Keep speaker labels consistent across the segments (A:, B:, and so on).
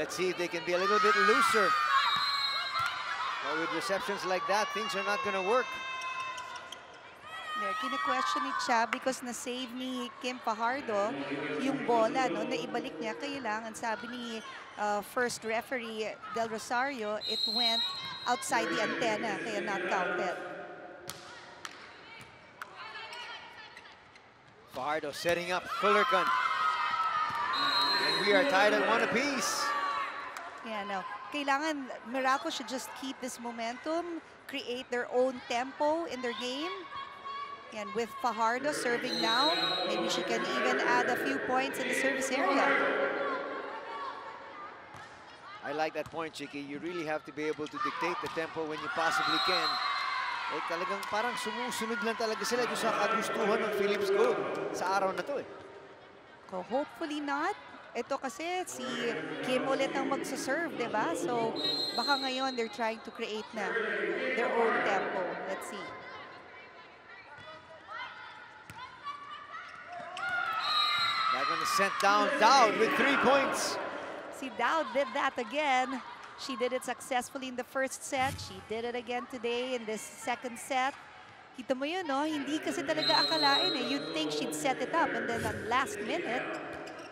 A: let's see if they can be a little bit looser. But with receptions like that, things are not going to work.
B: There, kine-question ni Cha because na-save ni Kim Fajardo yung bola, no, na ibalik niya. Kailangan, sabi ni first referee Del Rosario, it went outside the antenna, kaya not counted.
A: Fajardo setting up Fullerton. And we are tied at 1 apiece.
B: Yeah, no. Kailangan Meralco should just keep this momentum, create their own tempo in their game. And with Fajardo serving now, maybe she can even add a few points in the service area.
A: I like that point, Chiki. You really have to be able to dictate the tempo when you possibly can. Eh, talagang parang sumusunod lang talaga sila doon sa kagustuhan ng Philips Gold sa araw na to eh.
B: So hopefully not. Ito kasi si Kim ulit ang magsaserve, di ba? So baka ngayon they're trying to create na their own tempo. Let's see.
A: That one is sent down. Dowd with 3 points.
B: Si Dowd did that again. She did it successfully in the first set. She did it again today in this second set. Kita mo yun, no? Hindi kasi talaga akalain eh. You'd think she'd set it up and then at last minute,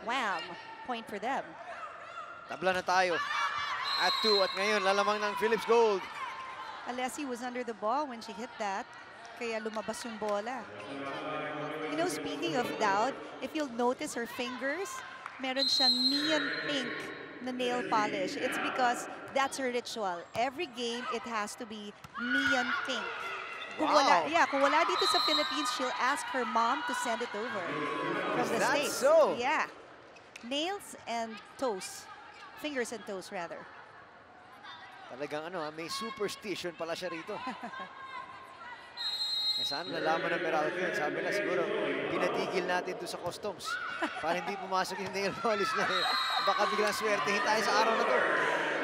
B: wham, point for them.
A: Tabla na tayo. At 2 at ngayon lalamang ng Philips Gold.
B: Alessi was under the ball when she hit that. Kaya lumabas yung bola. You know, speaking of Dowd, if you'll notice her fingers, meron siyang neon pink na nail polish. It's because that's her ritual. Every game, it has to be neon pink. Kung
A: Wow.
B: kung wala dito sa Philippines, she'll ask her mom to send it over from the
A: That's
B: States.
A: so?
B: Yeah. Nails and toes. Fingers and toes, rather.
A: Talagang ano, may superstition pala siya rito. Eh, sana nalaman ng Meralco yun. Sabi na siguro, pinatigil natin to sa customs. Para hindi pumasok yung nail polish na eh. Baka biglang swertehin tayo sa araw na to.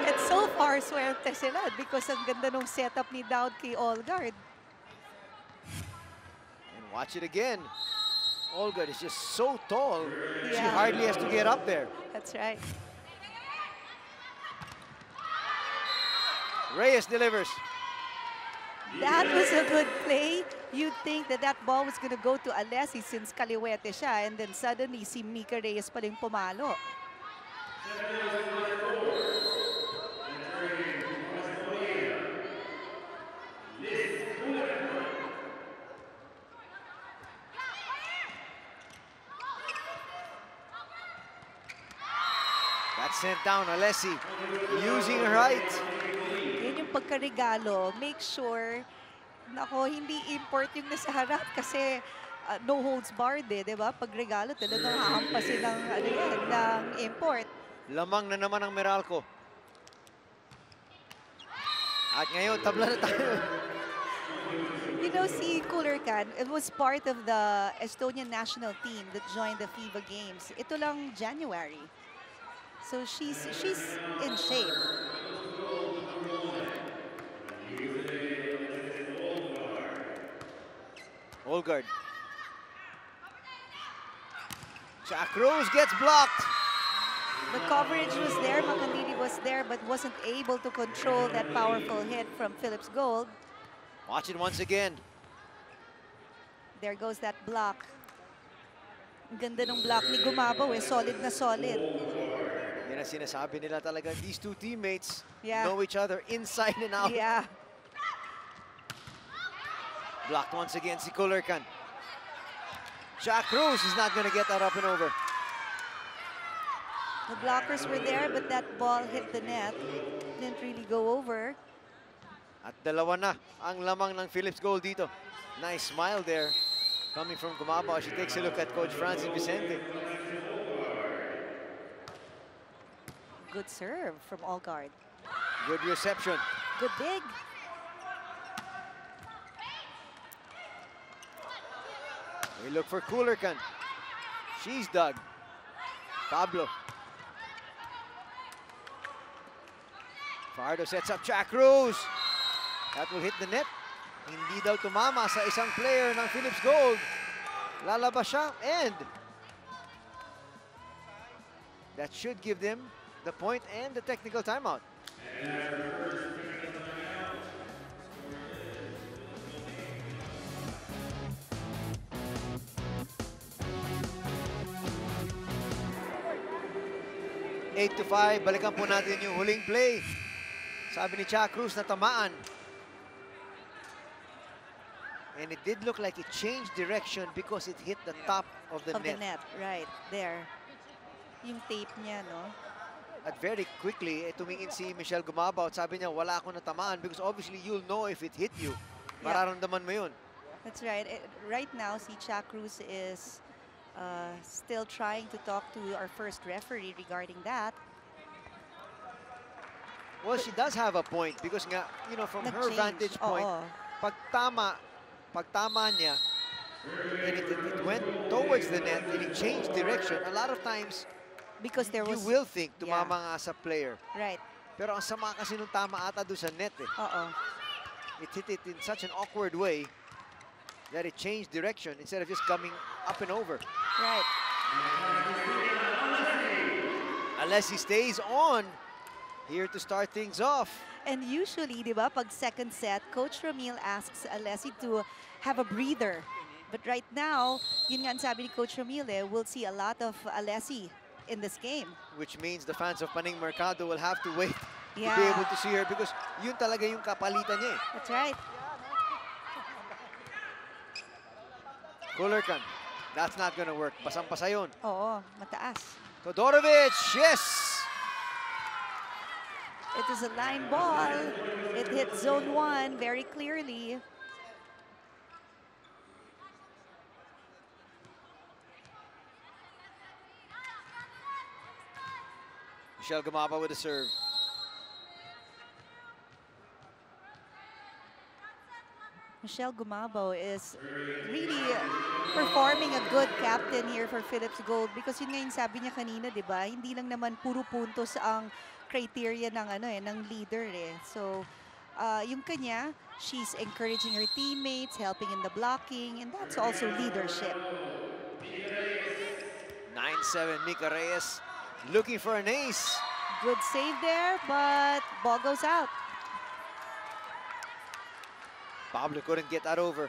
B: And so far, swerte sila because ang ganda nung setup ni Dowd kay Olgard.
A: And watch it again. Olgard is just so tall. She
B: Yeah.
A: hardly has to get up there.
B: That's right.
A: Reyes delivers.
B: That was a good play. You'd think that that ball was going to go to Alessi since kaliwete siya. And then suddenly, si Mika Reyes pa rin pumalo.
A: That's sent down. Alessi using her height.
B: Yun yung pagkaregalo. Make sure, nako, hindi import yung nasa harap kasi no holds barred eh, di ba? Pag regalo, talagang hahampasin ng, ng import.
A: Lamang na naman ang Meralco. At ngayon, tabla na tayo.
B: You know, si Kullerkan, it was part of the Estonian national team that joined the FIBA Games. Ito lang January. So she's in shape.
A: Olgard. Jack Rose gets blocked.
B: The coverage was there, Makandili was there, but wasn't able to control that powerful hit from Philips Gold.
A: Watch it once again.
B: There goes that block. Ang ganda ng block ni Gumabaw eh, solid na solid.
A: Yan ang sinasabi nila talaga. These two teammates
B: Yeah.
A: know each other inside and out.
B: Yeah.
A: Blocked once again si Kullerkan. Jack Rose is not going to get that up and over.
B: The blockers were there, but that ball hit the net. Didn't really go over.
A: At dalawa na ang lamang ng Philips Gold dito. Nice smile there coming from Gumabaw as she takes a look at Coach Francis Vicente.
B: Good serve from Olgard.
A: Good reception.
B: Good dig.
A: We look for Kullerkan. She's dug. Pablo. Fajardo sets up Jack Rose. That will hit the net. Hindi daw tumama sa isang player ng Philips Gold. Lalabas siya and that should give them the point and the technical timeout. Eight to 5, balikan po natin yung huling play. Sabi ni Cha Cruz na tamaan. And it did look like it changed direction because it hit the top of the net.
B: Right, there. Yung tape niya, no?
A: At very quickly, tumingin si Michelle Gumabaw at sabi niya, wala akong natamaan because obviously you'll know if it hit you. Mararamdaman mo yun.
B: That's right. Right now, si Cha Cruz is still trying to talk to our first referee regarding that.
A: Well, she does have a point because nga, you know, from her vantage point, pag tama niya, and it went towards the net and it changed direction, a lot of times,
B: because there was,
A: you will think tumama nga sa player.
B: Right.
A: Pero ang sama kasi nung tama ata doon sa net eh. It hit it in such an awkward way that it changed direction instead of just coming up and over.
B: Right.
A: Unless he stays on here to start things off.
B: And usually, di ba, pag second set, Coach Ramil asks Alessi to have a breather. But right now, yun nga ang sabi ni Coach Ramil, we'll see a lot of Alessi in this game.
A: Which means the fans of Paning Mercado will have to wait to be
B: Yeah.
A: able to see her because yun talaga yung kapalitan niya eh.
B: That's right.
A: Kullerkan, that's not gonna work. Pasang-pasa yun.
B: Oo, mataas.
A: Todorovic, yes!
B: It is a line ball. It hit zone 1 very clearly.
A: Michelle Gumabaw with a serve.
B: Michelle Gumabaw is really performing a good captain here for Philips Gold because yun nga yung sabi niya kanina, di ba? Hindi lang naman puro puntos ang criteria ng ng leader eh. So, yung kanya, she's encouraging her teammates, helping in the blocking, and that's also leadership.
A: 9-7, Nika Reyes looking for an ace.
B: Good save there, but ball goes out.
A: Pablo couldn't get that over.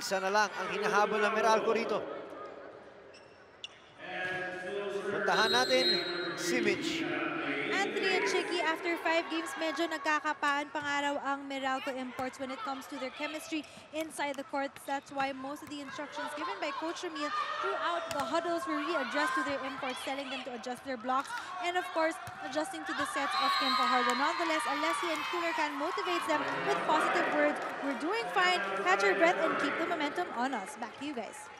A: Isa na lang ang hinahabol ng Meralco rito. Puntahan natin si Mitch.
C: Anthony and Chicky, after 5 games, medyo nagkakapaan pangaraw ang Meralco Imports when it comes to their chemistry inside the court. That's why most of the instructions given by Coach Ramil throughout the huddles were really addressed to their imports, telling them to adjust their blocks and, of course, adjusting to the sets of Kim Fajardo. Nonetheless, Alessi and Kullerkan motivates them with positive words. We're doing fine, catch your breath, and keep the momentum on us. Back to you guys.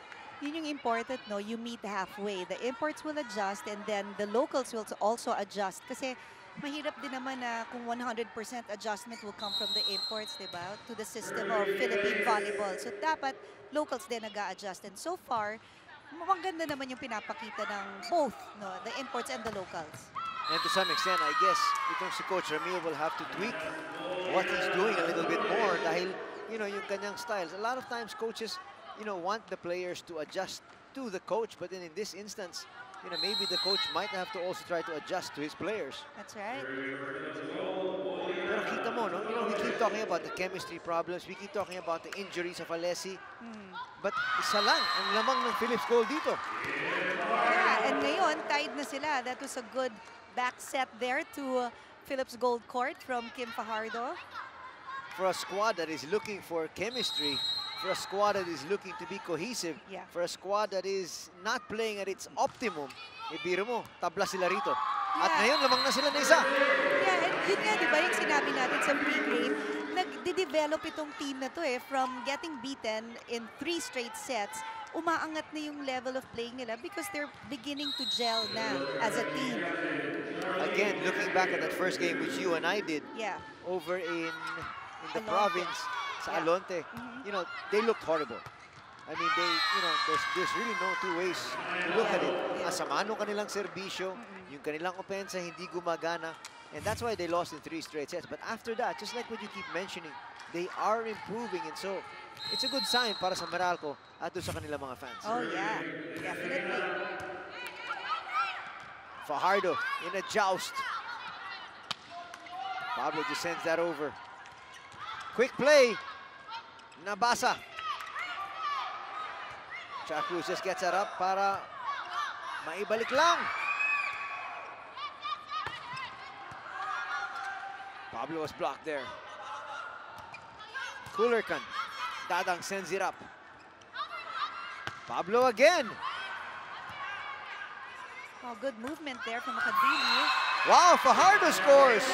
B: Yun yung important, no? You meet halfway. The imports will adjust and then the locals will also adjust. Kasi mahirap din naman na kung 100% adjustment will come from the imports, di ba? To the system of Philippine volleyball. So dapat locals din nag-a-adjust. And so far, maganda naman yung pinapakita ng both, no? The imports and the locals.
A: And to some extent, I guess, itong si Coach Ramil will have to tweak what he's doing a little bit more dahil, you know, yung kanyang styles. A lot of times, coaches, you know, want the players to adjust to the coach, but then in this instance, you know, maybe the coach might have to also try to adjust to his players.
B: That's right.
A: Pero kita mo, no? You know, we keep talking about the chemistry problems, we keep talking about the injuries of Alessi, but isa lang ang lamang ng Philips Gold dito.
B: Yeah, and ngayon, tied na sila. That was a good back set there to Philips Gold Court from Kim Fajardo.
A: For a squad that is looking for chemistry, for a squad that is looking to be cohesive, for a squad that is not playing at its optimum, ibiro mo, tabla sila rito. At ngayon, lamang na sila na isa.
B: Yeah, and yun nga, di ba, yung sinabi natin sa pre-game, nag-develop itong team na to from getting beaten in 3 straight sets, umaangat na yung level of playing nila because they're beginning to gel na as a team.
A: Again, looking back at that first game which you and I did over in the
B: Alonte.
A: province, sa Alonte, you know, they looked horrible. I mean, they, you know, there's really no two ways to look at it. Asama nung kanilang serbisyo, yung kanilang opensa hindi gumagana, and that's why they lost in 3 straight sets. But after that, just like what you keep mentioning, they are improving, and so it's a good sign para sa Meralco at doon sa kanilang mga fans.
B: Oh yeah, definitely.
A: Fajardo in a joust. Pablo just sends that over. Quick play. Nabasa. Cha Cruz just gets that up para maibalik lang. Pablo was blocked there. Kulerkan. Dadang sends it up. Pablo again.
B: Oh, good movement there from Makadili.
A: Wow, Fajardo scores.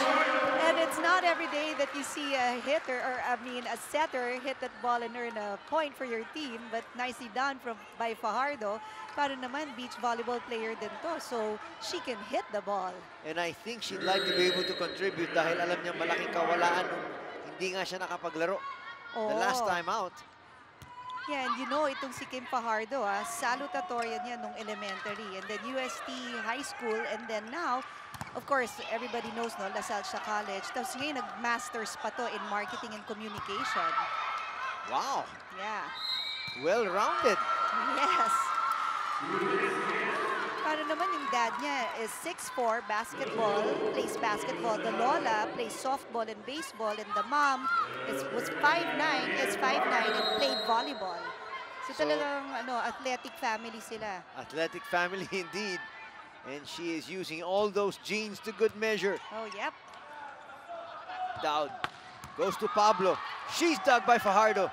B: And it's not every day that you see a hitter, or I mean a setter, hit that ball and earn a point for your team. But nicely done by Fajardo. Para naman, beach volleyball player din to. So, she can hit the ball.
A: And I think she'd like to be able to contribute dahil alam niya malaking kawalaan nung hindi nga siya nakapaglaro. The last time out.
B: Yeah, and you know, itong si Kim Fajardo, salutatorian niya nung elementary. And then UST High School. And then now, of course, everybody knows, no, La Salle siya College. Tapos ngayon, nag-masters pa to in marketing and communication.
A: Wow.
B: Yeah.
A: Well-rounded.
B: Yes. Para naman yung dad niya is 6'4", basketball, plays basketball. The lola plays softball and baseball. And the mom was 5'9", and played volleyball. So talagang athletic family sila.
A: Athletic family indeed. And she is using all those genes to good measure.
B: Oh, yep.
A: Dowd goes to Pablo. She's dug by Fajardo.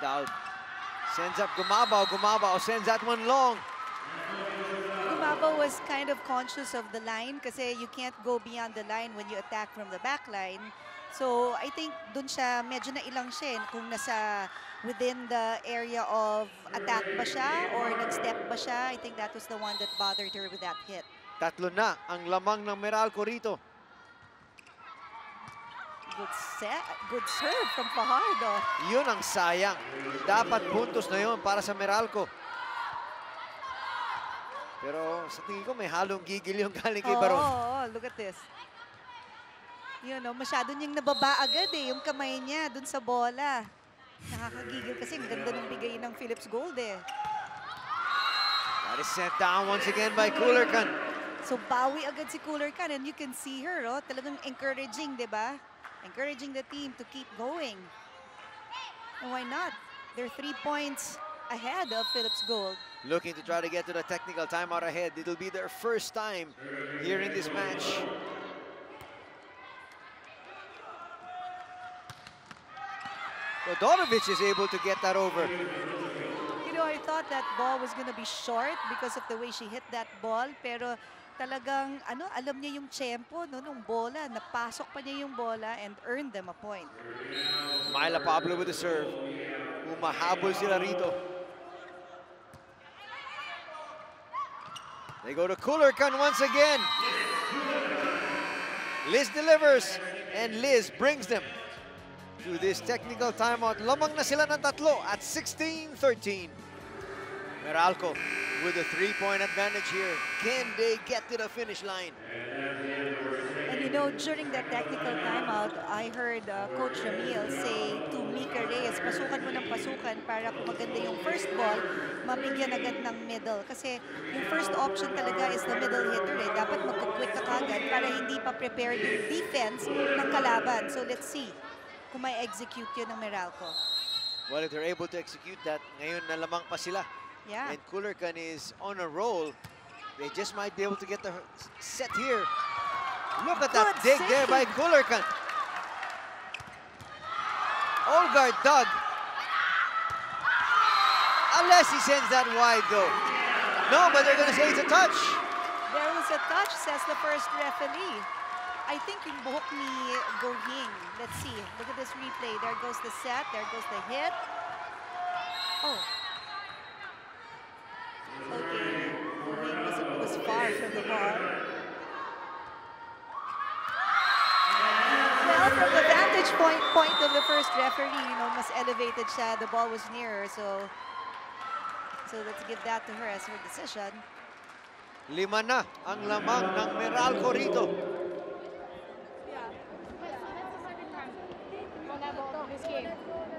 A: Dowd sends up Gumabao. Gumabao sends that one long.
B: Gumabao was kind of conscious of the line kasi you can't go beyond the line when you attack from the back line. So I think dun siya, medyo nailang siya kung nasa within the area of attack ba siya or nag-step ba siya. I think that was the one that bothered her with that hit.
A: Tatlo na ang lamang ng Meralco rito.
B: Good serve from Fajardo.
A: Yun ang sayang. Dapat puntos na yun para sa Meralco. Pero sa tingin ko may halong gigil yung galing kay Baron.
B: Oh, look at this. Yun, masyado niyang nababa agad yung kamay niya dun sa bola. Nakakagigil kasi ang ganda ng bigay ng Philips Gold
A: That is sent down once again by Kulerkan.
B: So bawi agad si Kulerkan and you can see her, talagang encouraging, di ba? Encouraging the team to keep going. And why not? They're 3 points ahead of Philips Gold.
A: Looking to try to get to the technical timeout ahead. It'll be their first time here in this match. Todorovic is able to get that over.
B: You know, I thought that ball was gonna be short because of the way she hit that ball. Pero talagang, alam niya yung tempo nung bola. Napasok pa niya yung bola and earned them a point.
A: Myla Pablo with the serve. Umahabol sila rito. They go to Kulerkan once again. Liz delivers, and Liz brings them to this technical timeout. Lamang na sila ng tatlo at 16-13. Meralco with a 3-point advantage here. Can they get to the finish line?
B: And you know, during that technical timeout, I heard Coach Ramil say to Mika Reyes, pasukan mo ng pasukan para kung maganda yung first ball, mabigyan agad ng middle. Kasi yung first option talaga is the middle hitter. Dapat mag-quick ka kagad para hindi pa prepared yung defense ng kalaban. So let's see kung may execute yun ng Meralco.
A: Well, if they're able to execute that, ngayon na lamang pa sila.
B: Yeah.
A: And Kulerkan is on a roll. They just might be able to get the set here. Look at that dig there by Kulerkan. Olgard dug. Unless he sends that wide though. No, but they're going to say it's a touch.
B: There was a touch, says the first referee. I think yung buhok ni Gohing. Let's see. Look at this replay. There goes the set. There goes the hit. Oh. Okay. Gohing was far from the ball. Well, from the vantage point of the first referee, you know, mas elevated siya. The ball was nearer, so let's give that to her as her decision.
A: 5 na ang lamang ng Meralco rito.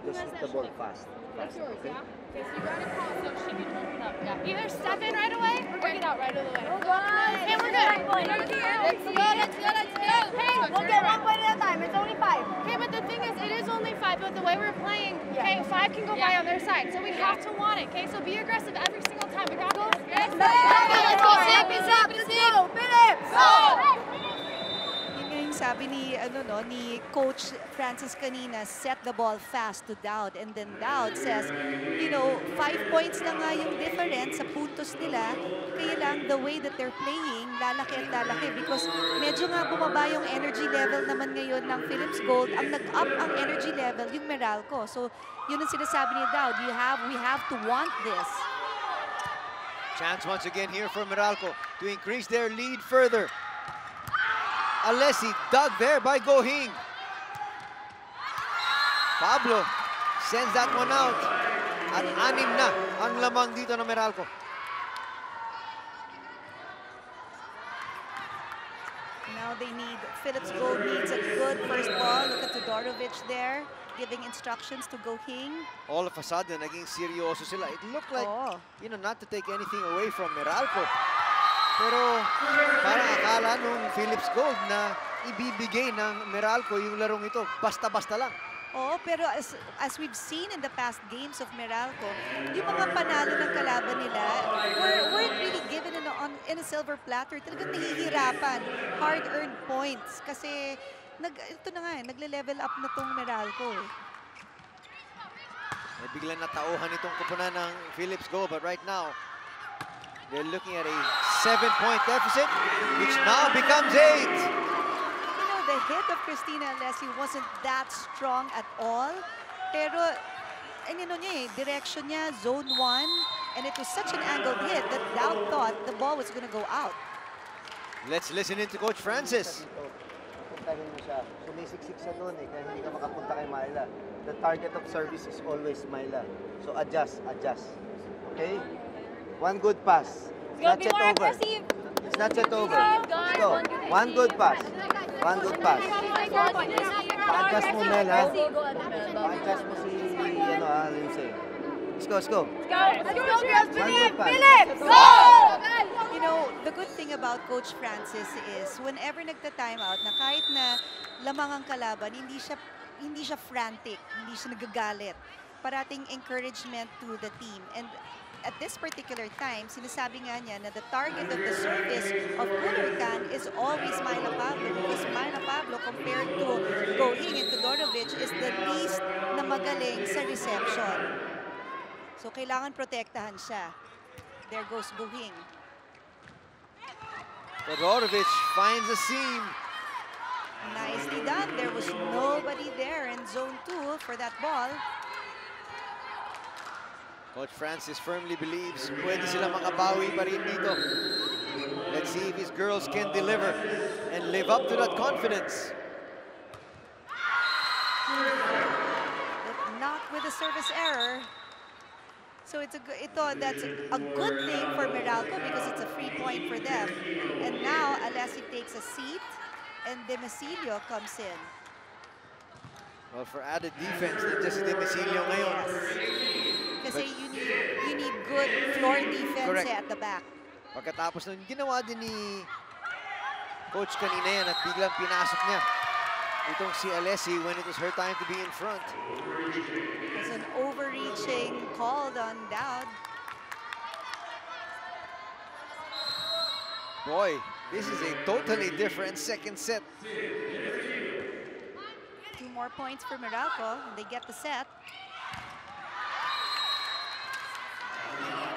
A: The
D: just hit the ball fast.
E: That's yours, yeah? Okay, so you got it called so she can open up. Yeah. Either step in right away or get it out right away. Okay, we're good.
C: Let's go, let's go, let's go.
E: Hey,
C: We'll get 1 point at a time. It's only 5.
E: okay, but the thing is, it is only 5, but the way we're playing, okay, 5 can go by on their side, so we have to want it, okay? So be aggressive every single time. We got this.
C: Let's go, Philips, let's go, Philips!
B: Yun nga yung sabi ni, ni Coach Francis kanina, set the ball fast to Dowd. And then Dowd says, 5 points na nga yung difference sa puntos nila. Kaya lang, the way that they're playing, lalaki at lalaki. Because medyo nga bumaba yung energy level naman ngayon ng Philips Gold. Ang nag-up ang energy level, yung Meralco. So, yun ang sinasabi ni Dowd. We have to want this.
A: Chance once again here for Meralco to increase their lead further. Alessi dug there by Gohing. Pablo sends that one out. At 6 na ang lamang dito ng Meralco.
B: Now they need, Philips Gold needs a good first ball. Look at Todorovic there, giving instructions to Gohing.
A: All of a sudden, naging seryoso sila. It looked like,
B: Oh.
A: not to take anything away from Meralco. Pero parang akala nung Philips Gold na ibibigay ng Meralco yung larong ito. Basta-basta lang.
B: Oo, pero as we've seen in the past games of Meralco, yung mga panalo ng kalaban nila weren't really given in a silver platter. Talagang nahihirapan. Hard-earned points. Kasi ito na nga, nagle-level up na tong Meralco.
A: Biglang natauhan itong kupunan ng Philips Gold. But right now, they're looking at a 7-point deficit, which now becomes 8.
B: The hit of Christina Alessi wasn't that strong at all. Pero, direction niya, zone 1. And it was such an angled hit that Dowd thought the ball was going to go out.
A: Let's listen in to Coach Francis.
D: Puntahin mo siya. Sumisiksik siya doon kaya hindi ka makapunta kay Myla. The target of service is always Myla. So adjust. Okay? One good pass. It's not yet over. It's not yet over. Let's go. One good pass. One good pass. Pa-adjust mo, Mel, ha? Pa-adjust mo si, Lindsay. Let's go.
C: Let's go, girls.
D: Philips!
C: Philips! Go!
B: The good thing about Coach Francis is whenever nagta-timeout na kahit na lamang ang kalaban, hindi siya frantic, hindi siya nagagalit. Parating encouragement to the team. And at this particular time, sinasabi nga niya na the target of the service of Kulerkan is always Myla Pablo because Myla Pablo compared to Gohing and Todorovic is the least na magaling sa reception. So kailangan protektahan siya. There goes Gohing.
A: Todorovic finds a seam.
B: Nicely done. There was nobody there in zone 2 for that ball.
A: Coach Francis firmly believes pwede sila makabawi pa rin dito. Let's see if his girls can deliver and live up to that confidence.
B: But not with a service error. So that's a good thing for Meralco because it's a free point for them. And now Alessi takes a seat and Demesilio comes in.
A: Well, for added defense, nandiyan si Demesilio ngayon.
B: Yes. Kasi you need good floor defense
A: Correct.
B: at the back.
A: Pagkatapos nun, ginawa din ni Coach kanina yan at biglang pinasok niya itong si Alessi when it was her time to be in front.
B: There's an overreaching called on Dowd.
A: Boy, this is a totally different second set.
B: 2 more points for Meralco and they get the set.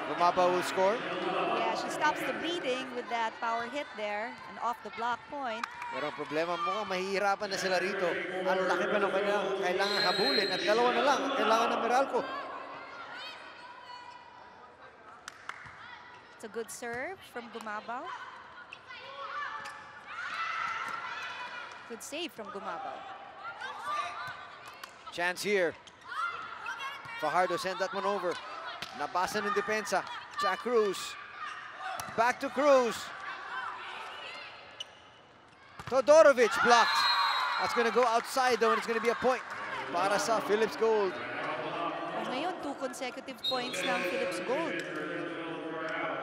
A: Gumaba will score.
B: Yeah, she stops the bleeding with that power hit there, an off-the-block point.
A: Pero ang problema mukhang mahihirapan na sila rito. Ang laki pa ng kailangan habulin at dalawa na lang ang kailangan ng Meralco.
B: It's a good serve from Gumabaw. Good save from Gumabaw.
A: Chance here. Fajardo sent that one over. Nabasa ng depensa. Jack Cruz. Back to Cruz. Todorovic blocked. That's going to go outside though and it's going to be a point para sa Philips Gold.
B: consecutive points ng Philips Gold.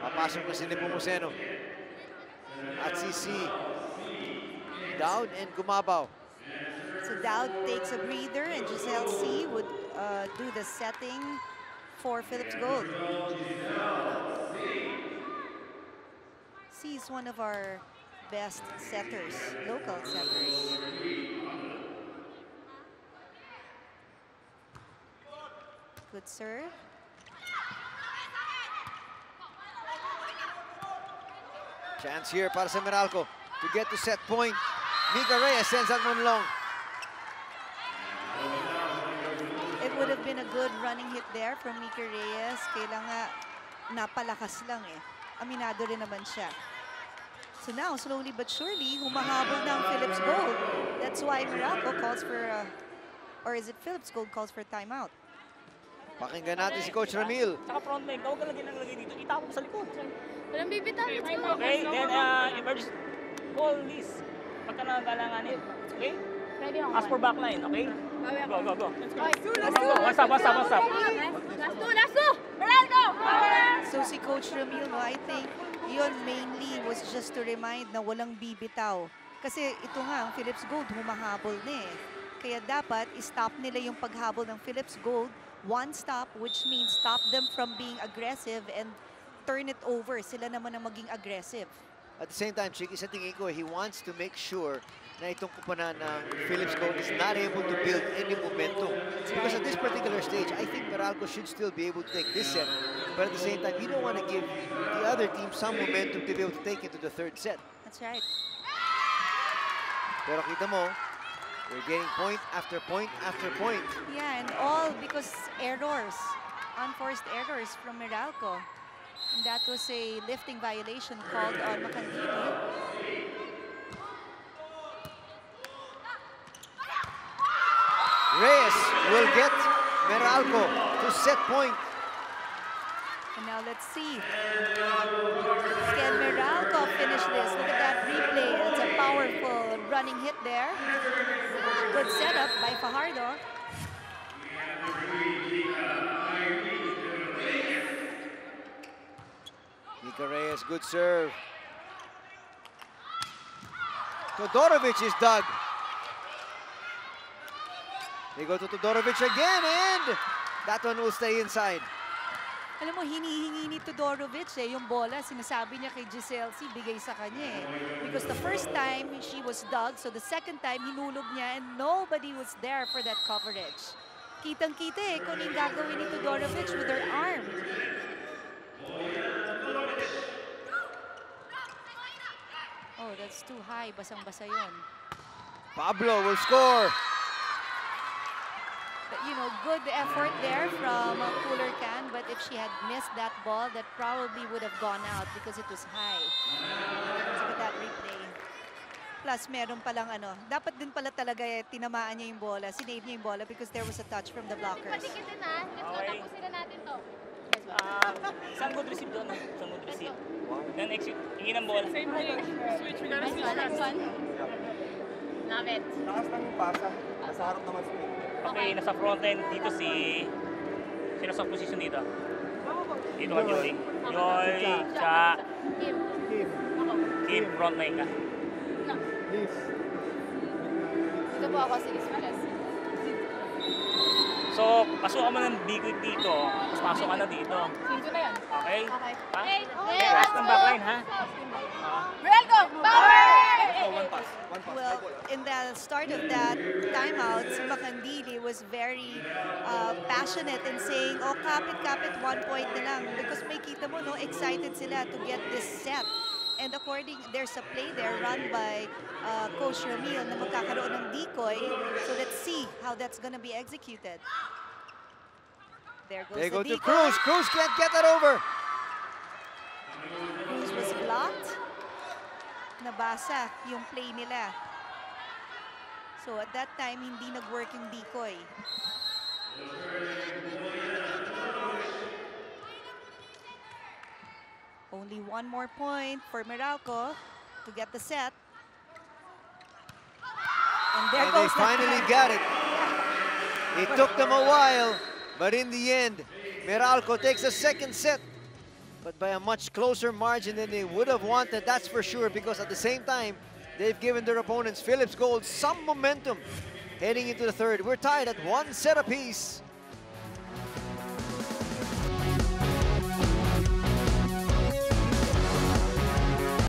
A: Papasok na si Nepomuceno. At si Dowd and Gumabaw.
B: So Dowd takes a breather and Giselle C would do the setting for Philips Gold. C is one of our best setters, local setters. Good serve.
A: Chance here para sa Meralco to get to set point. Mika Reyes sends that one long.
B: It would have been a good running hit there from Mika Reyes. Kailangan napalakas lang eh. Aminado rin naman siya. So now, slowly but surely, humahabol ng Philips Gold. That's why Meralco calls for, or is it Philips Gold calls for timeout?
A: Pakinggan natin si Coach Ramil.
F: Saka front leg, huwag ka lagyan ng lagay dito. Itapon sa likod.
E: Walang bibitaw. Let's go.
F: Okay, then emerge call this. Pagka nagalanganin. Okay?
E: Ready ako.
F: Ask for backline, okay? Go, go, go. Let's go.
E: Let's go.
F: One stop, one stop, one stop.
E: Let's go. Ronaldo!
B: So si Coach Ramil, no, I think yun mainly was just to remind na walang bibitaw. Kasi ito nga, ang Philips Gold humahabol na eh. Kaya dapat i-stop nila yung paghabol ng Philips Gold. One stop, which means stop them from being aggressive and turn it over. Sila naman ang maging aggressive.
A: At the same time, Chiki, sa tingin ko, he wants to make sure na itong kupanan ng Philips Gold is not able to build any momentum. Because at this particular stage, I think Meralco should still be able to take this set. But at the same time, you don't want to give the other team some momentum to be able to take it to the third set.
B: That's right.
A: Pero kita mo, we're getting point after point after point.
B: Yeah, and all because errors, unforced errors from Meralco. And that was a lifting violation called on Macandini.
A: Reyes will get Meralco to set point.
B: And now let's see. Can Meralco finish this? Look at that replay. It's a powerful running hit there. Good setup by Fajardo.
A: Mika Reyes, good serve. Todorovic is dug. They go to Todorovic again, and that one will stay inside.
B: Alam mo, hinihingi ni Todorovic yung bola. Sinasabi niya kay Giselle C, bigay sa kanya eh. Because the first time, she was dug. So the second time, hinulog niya and nobody was there for that coverage. Kitang-kita eh kung yung gagawin ni Todorovic with her arm. Oh, that's too high. Basang-basa yun.
A: Pablo will score.
B: But, you know, good effort there from Cooler Can. But if she had missed that ball, that probably would have gone out because it was high. Look at that replay. Plus, meron palang ano, dapat din pala talaga tinamaan niya yung bola, sinave niya yung bola because there was a touch from the blockers.
E: Patikitin na. Let's go.
F: Okay.
E: Tapusin na natin to.
F: Isang good receive doon. Isang good receive. Then exit. Hingi ng bola.
E: Nice one. Next one. Love it.
D: Lakas ng pasa. Nasa harap naman si Nick.
F: Okay, nasa front end dito si... Sino sa position dito? Dito ka, Joy. Joy, Cha,
E: Kim. Ako.
F: Kim, front line ka.
E: No.
D: Please.
E: Dito po ako. Sige, Spiles.
F: So, pasukan mo ng big week dito. Tapos pasok ka na dito.
E: Sinto na yan.
F: Okay?
E: Okay.
F: Ha?
E: Okay.
F: Last ng backline, ha?
E: Meralco, power!
F: One pass.
B: Well, in the start of that timeout, si Macandili was very passionate in saying, oh, kapit-kapit, 1 point na lang. Because may kita mo, no, excited sila to get this set. And according, there's a play there run by Coach Ramil na magkakaroon ng decoy. So let's see how that's gonna be executed. There goes
A: They
B: the
A: go to
B: decoy.
A: Cruz. Cruz can't get that over.
B: Cruz was blocked. Nabasa yung play nila. So at that time, hindi nag-work yung decoy. Only one more point for Meralco to get the set. And there
A: And
B: goes
A: they finally got it. It took them a while, but in the end, Meralco takes the second set, but by a much closer margin than they would have wanted, that's for sure, because at the same time, they've given their opponents, Philips Gold, some momentum heading into the third. We're tied at 1 set apiece.